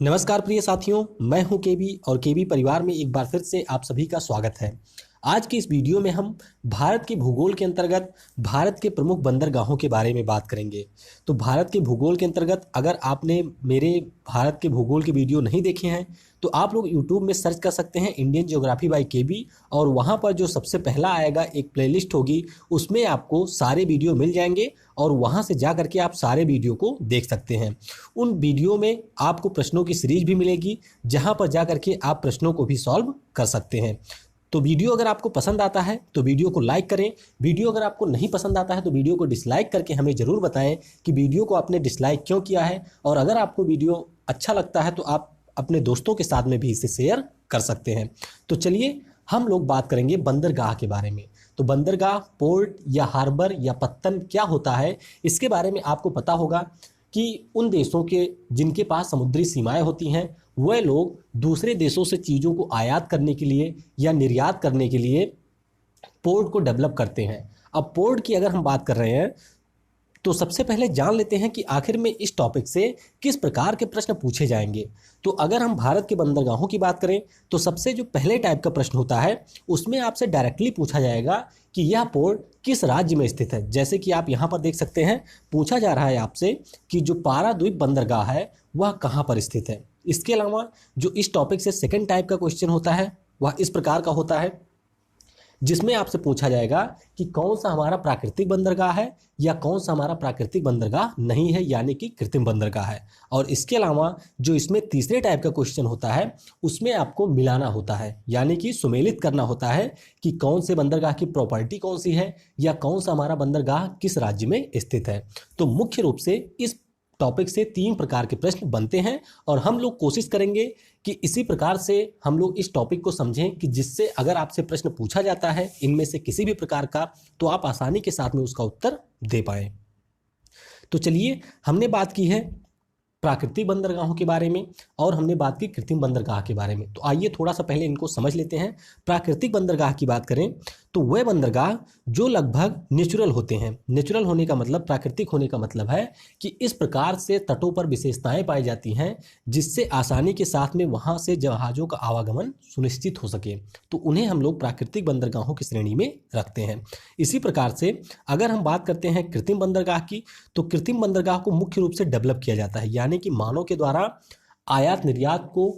नमस्कार प्रिय साथियों, मैं हूं केबी और केबी परिवार में एक बार फिर से आप सभी का स्वागत है। आज की इस वीडियो में हम भारत के भूगोल के अंतर्गत भारत के प्रमुख बंदरगाहों के बारे में बात करेंगे। तो भारत के भूगोल के अंतर्गत अगर आपने मेरे भारत के भूगोल के वीडियो नहीं देखे हैं तो आप लोग यूट्यूब में सर्च कर सकते हैं इंडियन ज्योग्राफी बाय केबी, और वहाँ पर जो सबसे पहला आएगा एक प्लेलिस्ट होगी, उसमें आपको सारे वीडियो मिल जाएंगे और वहाँ से जा करके आप सारे वीडियो को देख सकते हैं। उन वीडियो में आपको प्रश्नों की सीरीज भी मिलेगी, जहाँ पर जा करके आप प्रश्नों को भी सॉल्व कर सकते हैं। तो वीडियो अगर आपको पसंद आता है तो वीडियो को लाइक करें। वीडियो अगर आपको नहीं पसंद आता है तो वीडियो को डिसलाइक करके हमें ज़रूर बताएं कि वीडियो को आपने डिसलाइक क्यों किया है। और अगर आपको वीडियो अच्छा लगता है तो आप अपने दोस्तों के साथ में भी इसे शेयर कर सकते हैं। तो चलिए हम लोग बात करेंगे बंदरगाह के बारे में। तो बंदरगाह, पोर्ट या हार्बर या पत्तन क्या होता है, इसके बारे में आपको पता होगा कि उन देशों के जिनके पास समुद्री सीमाएं होती हैं वह लोग दूसरे देशों से चीज़ों को आयात करने के लिए या निर्यात करने के लिए पोर्ट को डेवलप करते हैं। अब पोर्ट की अगर हम बात कर रहे हैं तो सबसे पहले जान लेते हैं कि आखिर में इस टॉपिक से किस प्रकार के प्रश्न पूछे जाएंगे। तो अगर हम भारत के बंदरगाहों की बात करें तो सबसे जो पहले टाइप का प्रश्न होता है उसमें आपसे डायरेक्टली पूछा जाएगा कि यह पोर्ट किस राज्य में स्थित है। जैसे कि आप यहाँ पर देख सकते हैं, पूछा जा रहा है आपसे कि जो पाराद्वीप बंदरगाह है वह कहाँ पर स्थित है। इसके अलावा जो इस टॉपिक से सेकेंड टाइप का क्वेश्चन होता है वह इस प्रकार का होता है, जिसमें आपसे पूछा जाएगा कि कौन सा हमारा प्राकृतिक बंदरगाह है या कौन सा हमारा प्राकृतिक बंदरगाह नहीं है, यानी कि कृत्रिम बंदरगाह है। और इसके अलावा जो इसमें तीसरे टाइप का क्वेश्चन होता है उसमें आपको मिलाना होता है, यानी कि सुमेलित करना होता है कि कौन से बंदरगाह की प्रॉपर्टी कौन सी है या कौन सा हमारा बंदरगाह किस राज्य में स्थित है। तो मुख्य रूप से इस टॉपिक से 3 प्रकार के प्रश्न बनते हैं और हम लोग कोशिश करेंगे कि इसी प्रकार से हम लोग इस टॉपिक को समझें कि जिससे अगर आपसे प्रश्न पूछा जाता है इनमें से किसी भी प्रकार का तो आप आसानी के साथ में उसका उत्तर दे पाएं। तो चलिए, हमने बात की है प्राकृतिक बंदरगाहों के बारे में और हमने बात की कृत्रिम बंदरगाह के बारे में। तो आइए थोड़ा सा पहले इनको समझ लेते हैं। प्राकृतिक बंदरगाह की बात करें तो वह बंदरगाह जो लगभग नेचुरल होते हैं। नेचुरल होने का मतलब, प्राकृतिक होने का मतलब है कि इस प्रकार से तटों पर विशेषताएं पाई जाती हैं जिससे आसानी के साथ में वहां से जहाज़ों का आवागमन सुनिश्चित हो सके, तो उन्हें हम लोग प्राकृतिक बंदरगाहों की श्रेणी में रखते हैं। इसी प्रकार से अगर हम बात करते हैं कृत्रिम बंदरगाह की, तो कृत्रिम बंदरगाह को मुख्य रूप से डेवलप किया जाता है, यानी कि मानव के द्वारा आयात निर्यात को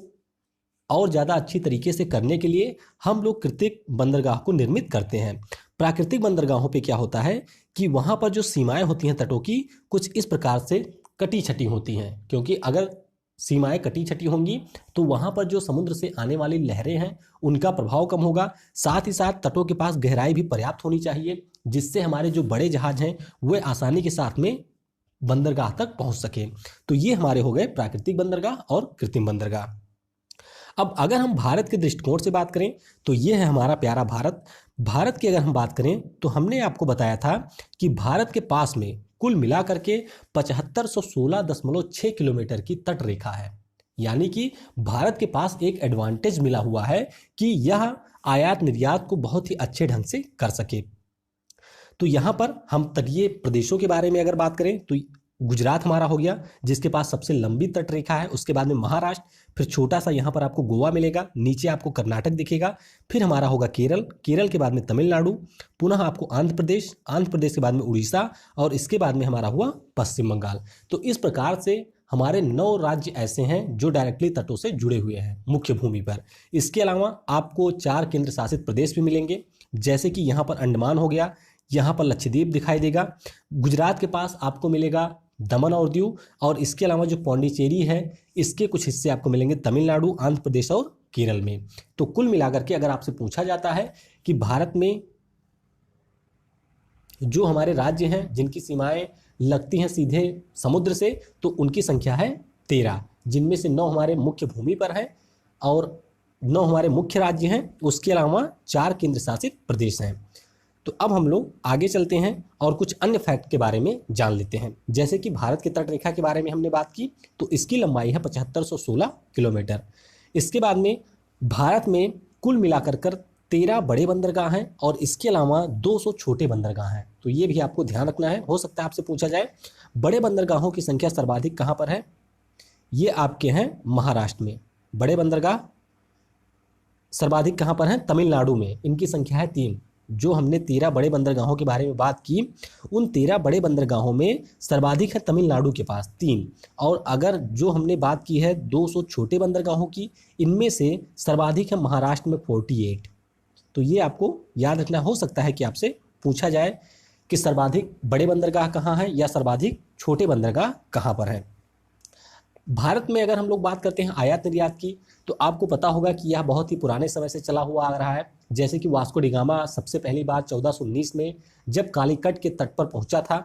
और ज़्यादा अच्छी तरीके से करने के लिए हम लोग कृत्रिम बंदरगाह को निर्मित करते हैं। प्राकृतिक बंदरगाहों पे क्या होता है कि वहाँ पर जो सीमाएं होती हैं तटों की, कुछ इस प्रकार से कटी छटी होती हैं, क्योंकि अगर सीमाएं कटी छटी होंगी तो वहाँ पर जो समुद्र से आने वाली लहरें हैं उनका प्रभाव कम होगा। साथ ही साथ तटों के पास गहराई भी पर्याप्त होनी चाहिए जिससे हमारे जो बड़े जहाज हैं वे आसानी के साथ में बंदरगाह तक पहुँच सके। तो ये हमारे हो गए प्राकृतिक बंदरगाह और कृत्रिम बंदरगाह। अब अगर हम भारत के दृष्टिकोण से बात करें तो ये है हमारा प्यारा भारत। भारत की अगर हम बात करें तो हमने आपको बताया था कि भारत के पास में कुल मिलाकर के 7516.6 किलोमीटर की तट रेखा है, यानी कि भारत के पास एक एडवांटेज मिला हुआ है कि यह आयात निर्यात को बहुत ही अच्छे ढंग से कर सके। तो यहाँ पर हम तटीय प्रदेशों के बारे में अगर बात करें तो गुजरात हमारा हो गया जिसके पास सबसे लंबी तट रेखा है, उसके बाद में महाराष्ट्र, फिर छोटा सा यहाँ पर आपको गोवा मिलेगा, नीचे आपको कर्नाटक दिखेगा, फिर हमारा होगा केरल, केरल के बाद में तमिलनाडु, पुनः आपको आंध्र प्रदेश, आंध्र प्रदेश के बाद में उड़ीसा और इसके बाद में हमारा हुआ पश्चिम बंगाल। तो इस प्रकार से हमारे 9 राज्य ऐसे हैं जो डायरेक्टली तटों से जुड़े हुए हैं मुख्य भूमि पर। इसके अलावा आपको 4 केंद्र शासित प्रदेश भी मिलेंगे, जैसे कि यहाँ पर अंडमान हो गया, यहाँ पर लक्षद्वीप दिखाई देगा, गुजरात के पास आपको मिलेगा दमन और दीव, और इसके अलावा जो पौंडीचेरी है इसके कुछ हिस्से आपको मिलेंगे तमिलनाडु, आंध्र प्रदेश और केरल में। तो कुल मिलाकर के अगर आपसे पूछा जाता है कि भारत में जो हमारे राज्य हैं जिनकी सीमाएं लगती हैं सीधे समुद्र से, तो उनकी संख्या है 13, जिनमें से 9 हमारे मुख्य भूमि पर है और 9 हमारे मुख्य राज्य हैं, उसके अलावा 4 केंद्र शासित प्रदेश हैं। तो अब हम लोग आगे चलते हैं और कुछ अन्य फैक्ट के बारे में जान लेते हैं। जैसे कि भारत की तट रेखा के बारे में हमने बात की तो इसकी लंबाई है 7516 किलोमीटर। इसके बाद में भारत में कुल मिलाकर 13 बड़े बंदरगाह हैं और इसके अलावा 200 छोटे बंदरगाह हैं। तो ये भी आपको ध्यान रखना है, हो सकता है आपसे पूछा जाए बड़े बंदरगाहों की संख्या सर्वाधिक कहाँ पर है। ये आपके हैं महाराष्ट्र में। बड़े बंदरगाह सर्वाधिक कहाँ पर हैं? तमिलनाडु में। इनकी संख्या है 3। जो हमने 13 बड़े बंदरगाहों के बारे में बात की, उन 13 बड़े बंदरगाहों में सर्वाधिक है तमिलनाडु के पास 3। और अगर जो हमने बात की है 200 छोटे बंदरगाहों की, इनमें से सर्वाधिक है महाराष्ट्र में 48। तो ये आपको याद रखना। हो सकता है कि आपसे पूछा जाए कि सर्वाधिक बड़े बंदरगाह कहाँ हैं या सर्वाधिक छोटे बंदरगाह कहाँ पर हैं। भारत में अगर हम लोग बात करते हैं आयात निर्यात की, तो आपको पता होगा कि यह बहुत ही पुराने समय से चला हुआ आ रहा है। जैसे कि वास्को डी गामा सबसे पहली बार 1419 में जब कालीकट के तट पर पहुंचा था,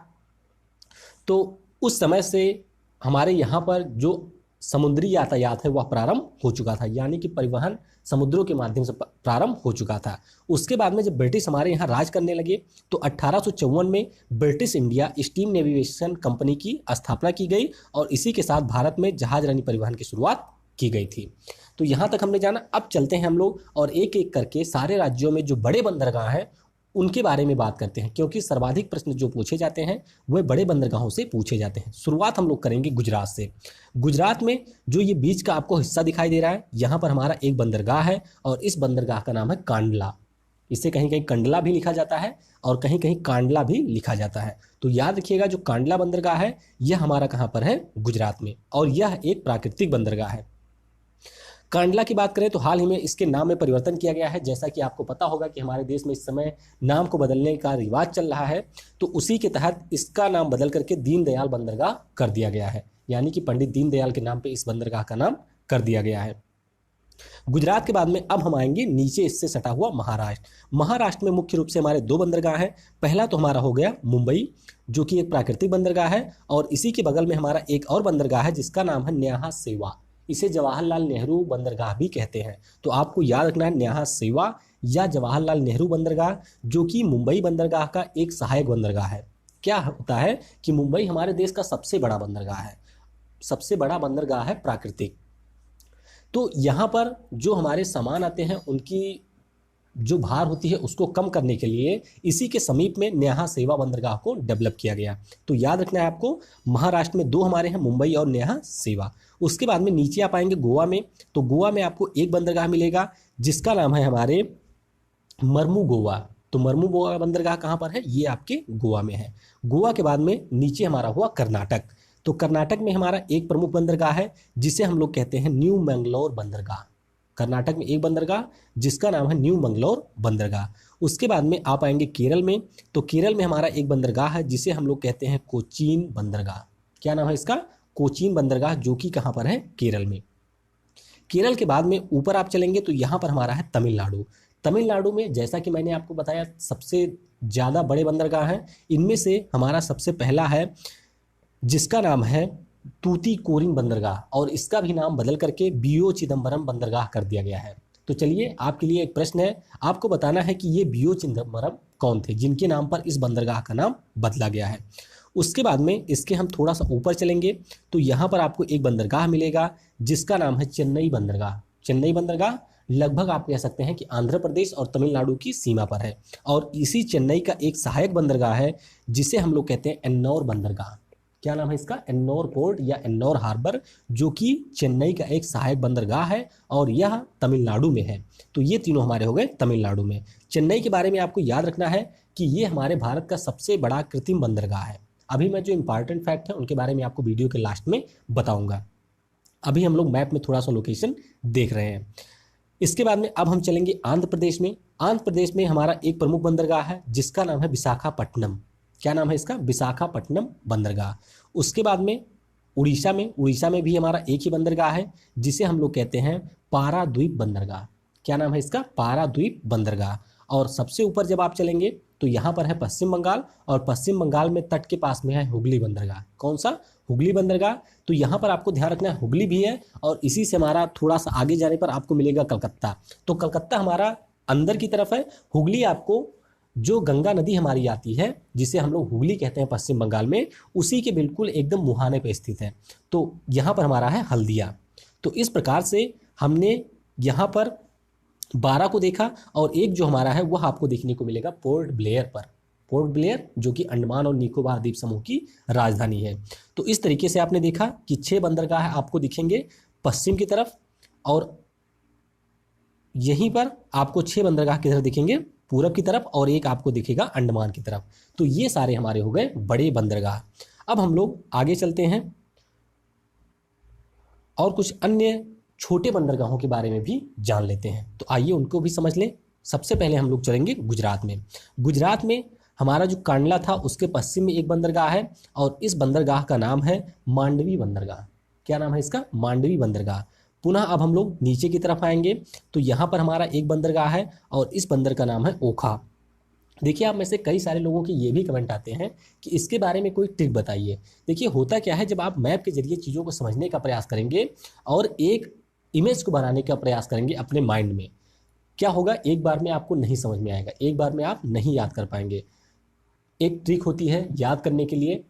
तो उस समय से हमारे यहाँ पर जो समुद्री यातायात है वह प्रारंभ हो चुका था, यानी कि परिवहन समुद्रों के माध्यम से प्रारंभ हो चुका था। उसके बाद में जब ब्रिटिश हमारे यहाँ राज करने लगे, तो 1854 में British India steam navigation company की स्थापना की गई और इसी के साथ भारत में जहाजरानी परिवहन की शुरुआत की गई थी। तो यहाँ तक हमने जाना। अब चलते हैं हम लोग और एक एक करके सारे राज्यों में जो बड़े बंदरगाह हैं उनके बारे में बात करते हैं, क्योंकि सर्वाधिक प्रश्न जो पूछे जाते हैं वह बड़े बंदरगाहों से पूछे जाते हैं। शुरुआत हम लोग करेंगे गुजरात से। गुजरात में जो ये बीच का आपको हिस्सा दिखाई दे रहा है, यहाँ पर हमारा एक बंदरगाह है और इस बंदरगाह का नाम है कांडला। इसे कहीं कहीं कंडला भी लिखा जाता है और कहीं कहीं कांडला भी लिखा जाता है। तो याद रखिएगा, जो कांडला बंदरगाह है यह हमारा कहाँ पर है? गुजरात में। और यह एक प्राकृतिक बंदरगाह है। कांडला की बात करें तो हाल ही में इसके नाम में परिवर्तन किया गया है। जैसा कि आपको पता होगा कि हमारे देश में इस समय नाम को बदलने का रिवाज चल रहा है, तो उसी के तहत इसका नाम बदल करके दीनदयाल बंदरगाह कर दिया गया है, यानी कि पंडित दीनदयाल के नाम पे इस बंदरगाह का नाम कर दिया गया है। गुजरात के बाद में अब हम आएंगे नीचे इससे सटा हुआ महाराष्ट्र। महाराष्ट्र में मुख्य रूप से हमारे 2 बंदरगाह हैं। पहला तो हमारा हो गया मुंबई, जो कि एक प्राकृतिक बंदरगाह है, और इसी के बगल में हमारा एक और बंदरगाह है जिसका नाम है न्याहा सेवा। इसे जवाहरलाल नेहरू बंदरगाह भी कहते हैं। तो आपको याद रखना है न्याहा सेवा या जवाहरलाल नेहरू बंदरगाह, जो कि मुंबई बंदरगाह का एक सहायक बंदरगाह है। क्या होता है कि मुंबई हमारे देश का सबसे बड़ा बंदरगाह है, सबसे बड़ा बंदरगाह है प्राकृतिक। तो यहाँ पर जो हमारे सामान आते हैं उनकी जो भार होती है उसको कम करने के लिए इसी के समीप में न्याहा सेवा बंदरगाह को डेवलप किया गया। तो याद रखना है आपको, महाराष्ट्र में 2 हमारे हैं, मुंबई और न्याहा सेवा। उसके बाद में नीचे आप आएंगे गोवा में, तो गोवा में आपको एक बंदरगाह मिलेगा जिसका नाम है हमारे मर्मू गोवा। तो मर्मू गोवा बंदरगाह कहाँ पर है? ये आपके गोवा में है। गोवा के बाद में नीचे हमारा हुआ कर्नाटक। तो कर्नाटक में हमारा एक प्रमुख बंदरगाह है जिसे हम लोग कहते हैं न्यू मैंगलोर बंदरगाह। कर्नाटक में एक बंदरगाह जिसका नाम है न्यू मंगलोर बंदरगाह। उसके बाद में आप आएंगे केरल में, तो केरल में हमारा एक बंदरगाह है जिसे हम लोग कहते हैं कोचीन बंदरगाह। क्या नाम है इसका? कोचीन बंदरगाह, जो कि कहाँ पर है? केरल में। केरल के बाद में ऊपर आप चलेंगे तो यहाँ पर हमारा है तमिलनाडु। तमिलनाडु में जैसा कि मैंने आपको बताया सबसे ज़्यादा बड़े बंदरगाह हैं। इनमें से हमारा सबसे पहला है जिसका नाम है तूतीकोरिन बंदरगाह, और इसका भी नाम बदल करके बीओ चिदम्बरम बंदरगाह कर दिया गया है। तो चलिए आपके लिए एक प्रश्न है, आपको बताना है कि ये बीओ चिदम्बरम कौन थे जिनके नाम पर इस बंदरगाह का नाम बदला गया है। उसके बाद में इसके हम थोड़ा सा ऊपर चलेंगे तो यहाँ पर आपको एक बंदरगाह मिलेगा जिसका नाम है चेन्नई बंदरगाह। चेन्नई बंदरगाह लगभग आप कह सकते हैं कि आंध्र प्रदेश और तमिलनाडु की सीमा पर है, और इसी चेन्नई का एक सहायक बंदरगाह है जिसे हम लोग कहते हैं एन्नौर बंदरगाह। क्या नाम है इसका? एन्नौर पोर्ट या एन्नौर हार्बर, जो कि चेन्नई का एक सहायक बंदरगाह है और यह तमिलनाडु में है। तो ये तीनों हमारे हो गए तमिलनाडु में। चेन्नई के बारे में आपको याद रखना है कि ये हमारे भारत का सबसे बड़ा कृत्रिम बंदरगाह है। अभी मैं जो इंपॉर्टेंट फैक्ट है उनके बारे में आपको वीडियो के लास्ट में बताऊंगा। अभी हम लोग मैप में थोड़ा सा लोकेशन देख रहे हैं। इसके बाद में अब हम चलेंगे आंध्र प्रदेश में। आंध्र प्रदेश में हमारा एक प्रमुख बंदरगाह है जिसका नाम है विशाखापट्टनम। क्या नाम है इसका? विशाखापट्टनम बंदरगाह। उसके बाद में उड़ीसा में भी हमारा एक ही बंदरगाह है जिसे हम लोग कहते हैं पाराद्वीप बंदरगाह। क्या नाम है इसका? पाराद्वीप बंदरगाह। और सबसे ऊपर जब आप चलेंगे तो यहाँ पर है पश्चिम बंगाल, और पश्चिम बंगाल में तट के पास में है हुगली बंदरगाह। कौन सा? हुगली बंदरगाह। तो यहाँ पर आपको ध्यान रखना है हुगली भी है, और इसी से हमारा थोड़ा सा आगे जाने पर आपको मिलेगा कलकत्ता। तो कलकत्ता हमारा अंदर की तरफ है। हुगली आपको जो गंगा नदी हमारी आती है जिसे हम लोग हुगली कहते हैं पश्चिम बंगाल में, उसी के बिल्कुल एकदम मुहाने पे स्थित है। तो यहाँ पर हमारा है हल्दिया। तो इस प्रकार से हमने यहाँ पर 12 को देखा, और एक जो हमारा है वह आपको देखने को मिलेगा पोर्ट ब्लेयर पर। पोर्ट ब्लेयर जो कि अंडमान और निकोबार द्वीप समूह की राजधानी है। तो इस तरीके से आपने देखा कि 6 बंदरगाह आपको दिखेंगे पश्चिम की तरफ, और यहीं पर आपको 6 बंदरगाह किधर दिखेंगे, पूरब की तरफ, और एक आपको दिखेगा अंडमान की तरफ। तो ये सारे हमारे हो गए बड़े बंदरगाह। अब हम लोग आगे चलते हैं और कुछ अन्य छोटे बंदरगाहों के बारे में भी जान लेते हैं। तो आइए उनको भी समझ लें। सबसे पहले हम लोग चलेंगे गुजरात में। गुजरात में हमारा जो कांडला था उसके पश्चिम में एक बंदरगाह है, और इस बंदरगाह का नाम है मांडवी बंदरगाह। क्या नाम है इसका? मांडवी बंदरगाह। पुनः अब हम लोग नीचे की तरफ आएंगे तो यहाँ पर हमारा एक बंदरगाह है, और इस बंदर का नाम है ओखा। देखिए, आप में से कई सारे लोगों के ये भी कमेंट आते हैं कि इसके बारे में कोई ट्रिक बताइए। देखिए, होता क्या है, जब आप मैप के जरिए चीज़ों को समझने का प्रयास करेंगे और एक इमेज को बनाने का प्रयास करेंगे अपने माइंड में, क्या होगा, एक बार में आपको नहीं समझ में आएगा, एक बार में आप नहीं याद कर पाएंगे। एक ट्रिक होती है याद करने के लिए,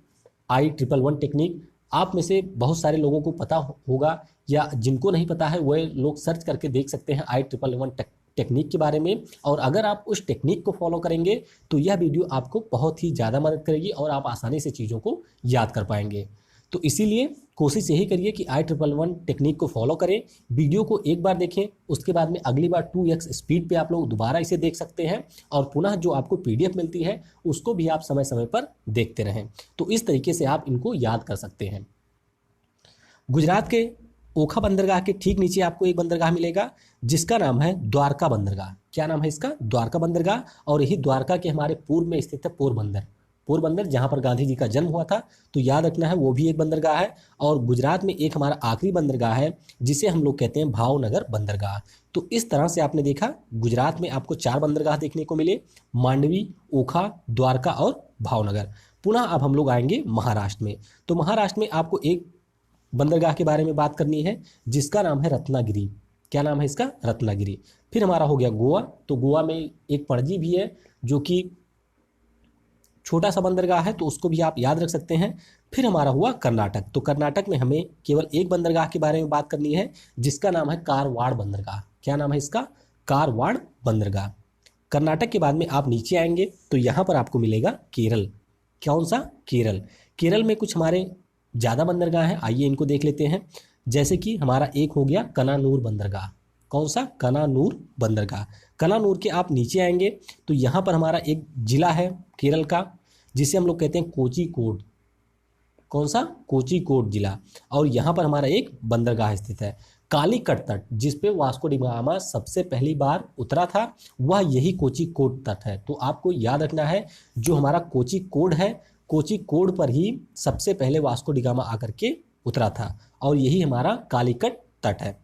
I111 टेक्निक। आप में से बहुत सारे लोगों को पता होगा, या जिनको नहीं पता है वह लोग सर्च करके देख सकते हैं I111 टेक्निक के बारे में। और अगर आप उस टेक्निक को फॉलो करेंगे तो यह वीडियो आपको बहुत ही ज़्यादा मदद करेगी और आप आसानी से चीज़ों को याद कर पाएंगे। तो इसीलिए कोशिश यही करिए कि I111 टेक्निक को फॉलो करें। वीडियो को एक बार देखें, उसके बाद में अगली बार 2x स्पीड पे आप लोग दोबारा इसे देख सकते हैं, और पुनः जो आपको PDF मिलती है उसको भी आप समय समय पर देखते रहें। तो इस तरीके से आप इनको याद कर सकते हैं। गुजरात के ओखा बंदरगाह के ठीक नीचे आपको एक बंदरगाह मिलेगा जिसका नाम है द्वारका बंदरगाह। क्या नाम है इसका? द्वारका बंदरगाह। और यही द्वारका के हमारे पूर्व में स्थित है पोरबंदर। पोरबंदर जहाँ पर गांधी जी का जन्म हुआ था, तो याद रखना है वो भी एक बंदरगाह है। और गुजरात में एक हमारा आखिरी बंदरगाह है जिसे हम लोग कहते हैं भावनगर बंदरगाह। तो इस तरह से आपने देखा गुजरात में आपको 4 बंदरगाह देखने को मिले, मांडवी, ओखा, द्वारका और भावनगर। पुनः अब हम लोग आएंगे महाराष्ट्र में। तो महाराष्ट्र में आपको एक बंदरगाह के बारे में बात करनी है जिसका नाम है रत्नागिरी। क्या नाम है इसका? रत्नागिरी। फिर हमारा हो गया गोवा। तो गोवा में एक पणजी भी है जो कि छोटा सा बंदरगाह है, तो उसको भी आप याद रख सकते हैं। फिर हमारा हुआ कर्नाटक। तो कर्नाटक में हमें केवल एक बंदरगाह के बारे में बात करनी है जिसका नाम है कारवाड़ बंदरगाह। क्या नाम है इसका? कारवाड़ बंदरगाह। कर्नाटक के बाद में आप नीचे आएंगे तो यहाँ पर आपको मिलेगा केरल। कौन सा? केरल। केरल में कुछ हमारे ज़्यादा बंदरगाह हैं, आइए इनको देख लेते हैं। जैसे कि हमारा एक हो गया कनानूर बंदरगाह। कौन सा? कनानूर बंदरगाह। कनानूर के आप नीचे आएंगे तो यहाँ पर हमारा एक जिला है केरल का जिसे हम लोग कहते हैं कोझिकोड। कौन सा? कोझिकोड जिला। और यहाँ पर हमारा एक बंदरगाह स्थित है कालीकट तट, जिस पे वास्को डी गामा सबसे पहली बार उतरा था, वह यही कोझिकोड तट है। तो आपको याद रखना है जो हमारा कोझिकोड है, कोझिकोड पर ही सबसे पहले वास्को डी गामा आकर के उतरा था, और यही हमारा कालीकट तट है।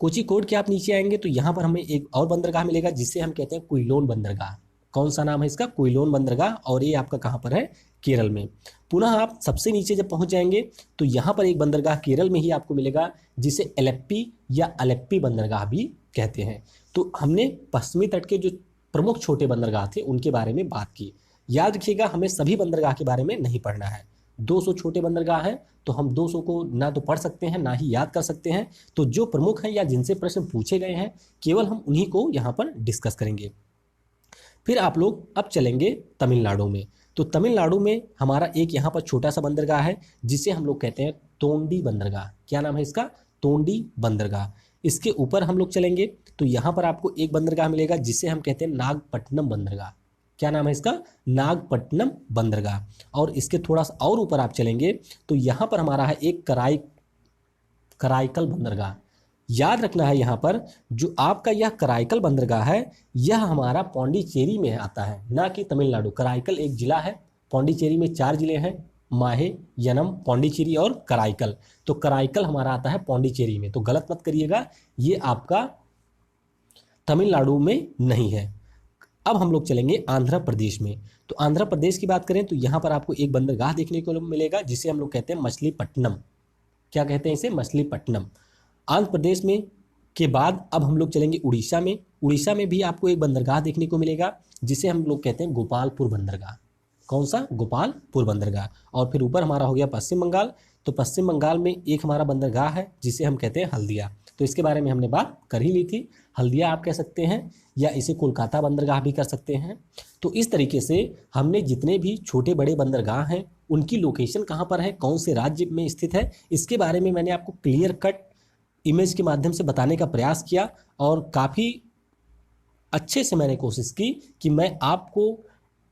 कोझिकोड के आप नीचे आएंगे तो यहाँ पर हमें एक और बंदरगाह मिलेगा जिसे हम कहते हैं क्विलोन बंदरगाह। कौन सा नाम है इसका? क्विलोन बंदरगाह। और ये आपका कहाँ पर है? केरल में। पुनः आप सबसे नीचे जब पहुँच जाएंगे तो यहाँ पर एक बंदरगाह केरल में ही आपको मिलेगा जिसे एलेप्पी या अलेप्पी बंदरगाह भी कहते हैं। तो हमने पश्चिमी तट के जो प्रमुख छोटे बंदरगाह थे उनके बारे में बात की। याद रखिएगा, हमें सभी बंदरगाह के बारे में नहीं पढ़ना है। 200 छोटे बंदरगाह हैं तो हम 200 को ना तो पढ़ सकते हैं ना ही याद कर सकते हैं। तो जो प्रमुख हैं या जिनसे प्रश्न पूछे गए हैं केवल हम उन्हीं को यहाँ पर डिस्कस करेंगे। फिर आप लोग अब चलेंगे तमिलनाडु में। तो तमिलनाडु में हमारा एक यहाँ पर छोटा सा बंदरगाह है जिसे हम लोग कहते हैं तोंडी बंदरगाह। क्या नाम है इसका? तोंडी बंदरगाह। इसके ऊपर हम लोग चलेंगे तो यहाँ पर आपको एक बंदरगाह मिलेगा जिसे हम कहते हैं नागपट्टनम बंदरगाह। क्या नाम है इसका? नागपट्टनम बंदरगाह। और इसके थोड़ा सा और ऊपर आप चलेंगे तो यहाँ पर हमारा है एक कराईकल बंदरगाह। याद रखना है यहाँ पर जो आपका यह कराईकल बंदरगाह है यह हमारा पौंडीचेरी में आता है, ना कि तमिलनाडु। कराईकल एक जिला है, पौंडीचेरी में 4 जिले हैं, माहे, यनम, पौंडीचेरी और कराईकल। तो कराईकल हमारा आता है पौंडीचेरी में, तो गलत मत करिएगा, ये आपका तमिलनाडु में नहीं है। अब हम लोग चलेंगे आंध्र प्रदेश में। तो आंध्र प्रदेश की बात करें तो यहाँ पर आपको एक बंदरगाह देखने को मिलेगा जिसे हम लोग कहते हैं मछलीपट्टनम। क्या कहते हैं इसे? मछलीपट्टनम। आंध्र प्रदेश में के बाद अब हम लोग चलेंगे उड़ीसा में। उड़ीसा में भी आपको एक बंदरगाह देखने को मिलेगा जिसे हम लोग कहते हैं गोपालपुर बंदरगाह। कौन सा? गोपालपुर बंदरगाह। और फिर ऊपर हमारा हो गया पश्चिम बंगाल। तो पश्चिम बंगाल में एक हमारा बंदरगाह है जिसे हम कहते हैं हल्दिया। तो इसके बारे में हमने बात कर ही ली थी। हल्दिया आप कह सकते हैं या इसे कोलकाता बंदरगाह भी कर सकते हैं। तो इस तरीके से हमने जितने भी छोटे बड़े बंदरगाह हैं उनकी लोकेशन कहाँ पर है, कौन से राज्य में स्थित है, इसके बारे में मैंने आपको क्लियर कट इमेज के माध्यम से बताने का प्रयास किया और काफ़ी अच्छे से मैंने कोशिश की कि मैं आपको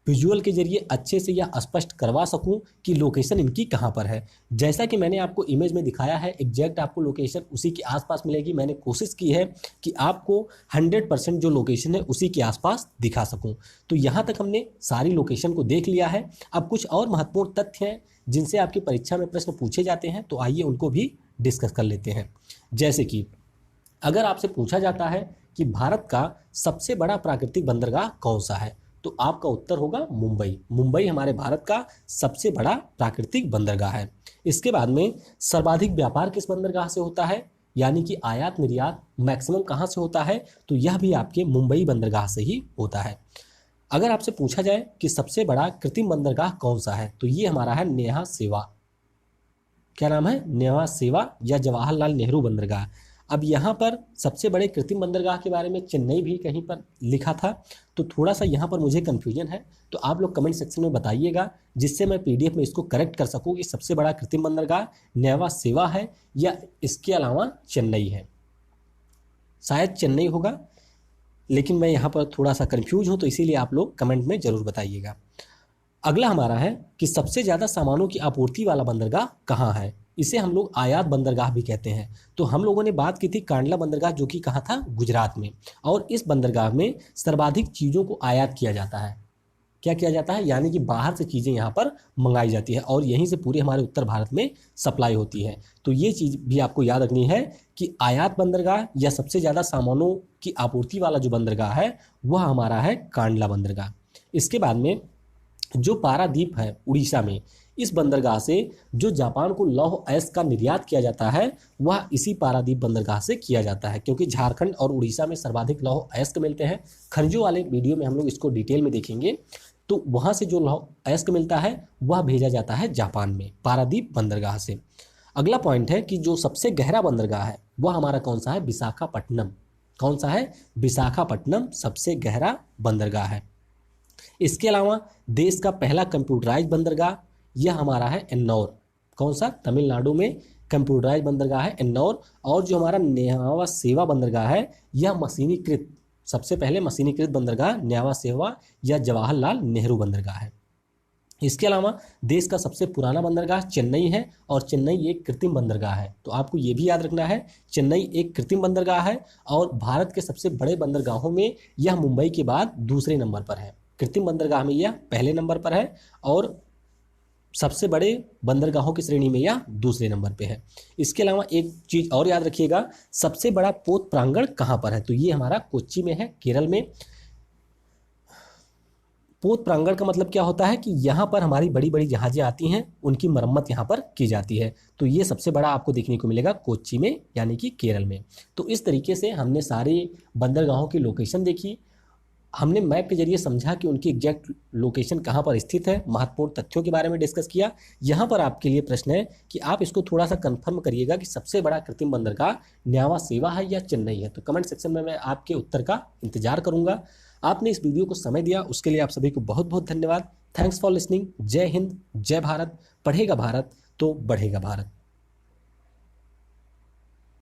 विजुअल के जरिए अच्छे से या स्पष्ट करवा सकूं कि लोकेशन इनकी कहां पर है। जैसा कि मैंने आपको इमेज में दिखाया है, एग्जैक्ट आपको लोकेशन उसी के आसपास मिलेगी। मैंने कोशिश की है कि आपको 100% जो लोकेशन है उसी के आसपास दिखा सकूं। तो यहां तक हमने सारी लोकेशन को देख लिया है। अब कुछ और महत्वपूर्ण तथ्य हैं जिनसे आपकी परीक्षा में प्रश्न पूछे जाते हैं, तो आइए उनको भी डिस्कस कर लेते हैं। जैसे कि अगर आपसे पूछा जाता है कि भारत का सबसे बड़ा प्राकृतिक बंदरगाह कौन सा है, तो आपका उत्तर होगा मुंबई। मुंबई हमारे भारत का सबसे बड़ा प्राकृतिक बंदरगाह है। इसके बाद में सर्वाधिक व्यापार किस बंदरगाह से होता है, यानी कि आयात निर्यात मैक्सिमम कहाँ से होता है, तो यह भी आपके मुंबई बंदरगाह से ही होता है। अगर आपसे पूछा जाए कि सबसे बड़ा कृत्रिम बंदरगाह कौन सा है, तो ये हमारा है नेहा सेवा। क्या नाम है? नेहा सेवा या जवाहरलाल नेहरू बंदरगाह। अब यहाँ पर सबसे बड़े कृत्रिम बंदरगाह के बारे में चेन्नई भी कहीं पर लिखा था, तो थोड़ा सा यहाँ पर मुझे कन्फ्यूजन है, तो आप लोग कमेंट सेक्शन में बताइएगा जिससे मैं पीडीएफ में इसको करेक्ट कर सकूँ कि सबसे बड़ा कृत्रिम बंदरगाह नेवा सेवा है या इसके अलावा चेन्नई है। शायद चेन्नई होगा, लेकिन मैं यहाँ पर थोड़ा सा कन्फ्यूज हूँ, तो इसीलिए आप लोग कमेंट में ज़रूर बताइएगा। अगला हमारा है कि सबसे ज़्यादा सामानों की आपूर्ति वाला बंदरगाह कहाँ है। इसे हम लोग आयात बंदरगाह भी कहते हैं। तो हम लोगों ने बात की थी कांडला बंदरगाह, जो कि कहाँ था? गुजरात में। और इस बंदरगाह में सर्वाधिक चीज़ों को आयात किया जाता है। क्या किया जाता है? यानी कि बाहर से चीज़ें यहाँ पर मंगाई जाती है और यहीं से पूरे हमारे उत्तर भारत में सप्लाई होती है। तो ये चीज़ भी आपको याद रखनी है कि आयात बंदरगाह या सबसे ज़्यादा सामानों की आपूर्ति वाला जो बंदरगाह है वह हमारा है कांडला बंदरगाह। इसके बाद में जो पारादीप है उड़ीसा में, इस बंदरगाह से जो जापान को लौह अयस्क का निर्यात किया जाता है वह इसी पारादीप बंदरगाह से किया जाता है, क्योंकि झारखंड और उड़ीसा में सर्वाधिक लौह अयस्क मिलते हैं। खनिजों वाले वीडियो में हम लोग इसको डिटेल में देखेंगे। तो वहाँ से जो लौह अयस्क मिलता है वह भेजा जाता है जापान में, पारादीप बंदरगाह से। अगला पॉइंट है कि जो सबसे गहरा बंदरगाह है वह हमारा कौन सा है? विशाखापट्टनम। कौन सा है? विशाखापट्टनम सबसे गहरा बंदरगाह है। इसके अलावा देश का पहला कंप्यूटराइज बंदरगाह यह हमारा है एन्नौर। कौन सा? तमिलनाडु में कंप्यूटराइज बंदरगाह है एन्नौर। और जो हमारा नेवा सेवा बंदरगाह है यह मशीनीकृत, सबसे पहले मशीनीकृत बंदरगाह नेवा सेवा या जवाहरलाल नेहरू बंदरगाह है। इसके अलावा देश का सबसे पुराना बंदरगाह चेन्नई है और चेन्नई एक कृत्रिम बंदरगाह है। तो आपको ये भी याद रखना है, चेन्नई एक कृत्रिम बंदरगाह है और भारत के सबसे बड़े बंदरगाहों में यह मुंबई के बाद दूसरे नंबर पर है। कृत्रिम बंदरगाह में यह पहले नंबर पर है और सबसे बड़े बंदरगाहों की श्रेणी में यह दूसरे नंबर पे है। इसके अलावा एक चीज़ और याद रखिएगा, सबसे बड़ा पोत प्रांगण कहाँ पर है? तो ये हमारा कोच्चि में है, केरल में। पोत प्रांगण का मतलब क्या होता है कि यहाँ पर हमारी बड़ी बड़ी जहाज़ें आती हैं, उनकी मरम्मत यहाँ पर की जाती है। तो ये सबसे बड़ा आपको देखने को मिलेगा कोच्चि में, यानी कि केरल में। तो इस तरीके से हमने सारे बंदरगाहों की लोकेशन देखी, हमने मैप के जरिए समझा कि उनकी एग्जैक्ट लोकेशन कहाँ पर स्थित है, महत्वपूर्ण तथ्यों के बारे में डिस्कस किया। यहाँ पर आपके लिए प्रश्न है कि आप इसको थोड़ा सा कंफर्म करिएगा कि सबसे बड़ा कृत्रिम बंदरगाह न्यावा सेवा है या चेन्नई है। तो कमेंट सेक्शन में मैं आपके उत्तर का इंतजार करूँगा। आपने इस वीडियो को समय दिया उसके लिए आप सभी को बहुत बहुत धन्यवाद। Thanks for listening. जय हिंद, जय भारत। पढ़ेगा भारत तो बढ़ेगा भारत।